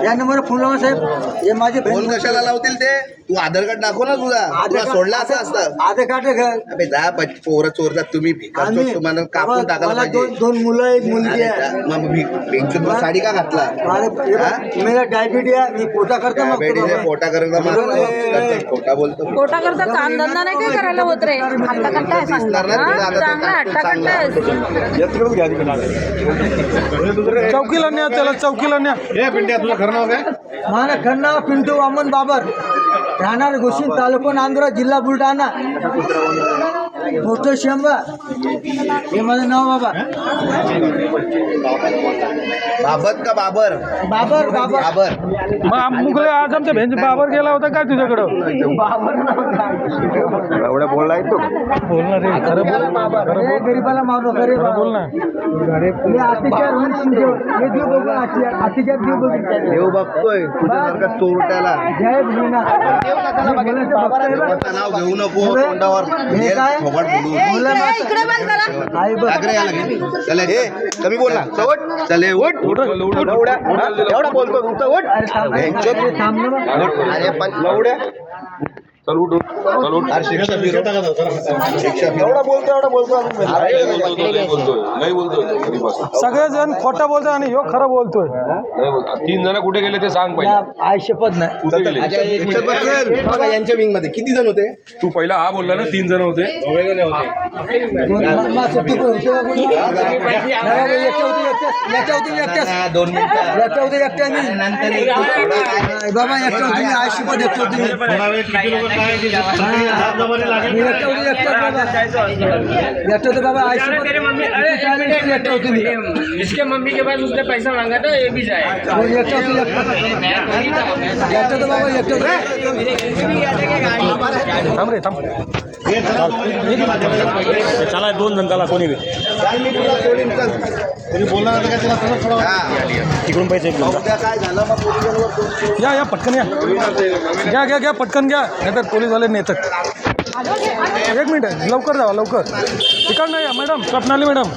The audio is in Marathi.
या नंबर फोन लावा साहेब. हे माझे फोन कशाला लावतील ते? तू आधार कार्ड दाखव ना तुला सोडला असं असतं. आधार कार्ड अबे जा पोरं चोरतात तुम्ही भिकार चोर, तुम्हाला कापून टाकायला पाहिजे. दोन मुलं एक मुलगी आहे. मग भिंचून साडी का घातला? मेरा डायबिटीज आहे. मी पोटा करता मग पोटा करता खोटा बोलतो. पोटा करता काम धंदा नाही काय करायला होत रे. हट्टा कट्टा आहे चांगला हट्टा कट्टा आहे. चौकीला न्या त्याला, चौकीला न्या. हे पिंट्या तुझं खरं नाव काय? माझं खरं नाव पिंटू वामन बाबर, राहणार घोषित, तालुका नांदुरा, जिल्हा बुलढाणा, मोठं शेंबा. हे माझं नाव बाबा. बाबत का बाबर? बाबर बाबर बाबर. मग मुगले आज आमच्या भेंच बाबर गेला होता काय तुझ्याकडं? बाबर एवढा बोलला तू? बोलणार रे, खरं बोल. हे गरीबाला मारू गरीब बोल ना. हे अत्याचार होऊन तुमचे हे देव बघून अत्याचार देव बघून देव बघतोय तुझ्यासारखा चोरट्याला. जय भीमनाथ. नाव घेऊ नको तोंडावर. हे काय? थोबाड बोलू. इकडे बंद करा. आई बघ चल हे कमी बोल ना. चल हे उठ. एवढा बोलतो तुमचा उठ. अरे थांब ना बा. अरे पण लवड्या. चल उठ चल उठ. शिक्षा एवढा बोलतो नाही बोलतोय सगळेजण खोटं बोलतोय आणि ह्यो खरं बोलतोय. तीन जण कुठे गेले ते सांग पहिले. आई शपथ नाही. कुठे गेले? बघा यांच्या विंग मध्ये किती जण होते? तू पहिला हा बोलला ना 3 जण होते. दोन मिनिटं बाबा एकटा होती आई शपथ एकटा होती. इसके मम्मी के पास उसने पैसा मांगा था ये भी जाए. थांब रे थांब. चला 2 जण त्याला कोणी बी तिकडून पैसे काय झालं मग पोलिसांवर? या पटकन घ्या पटकन घ्या, नाहीतर पोलीसवाले नेतात. 1 मिनिट लवकर जावा लवकर. तिकडनं या मॅडम, स्वप्नाली मॅडम.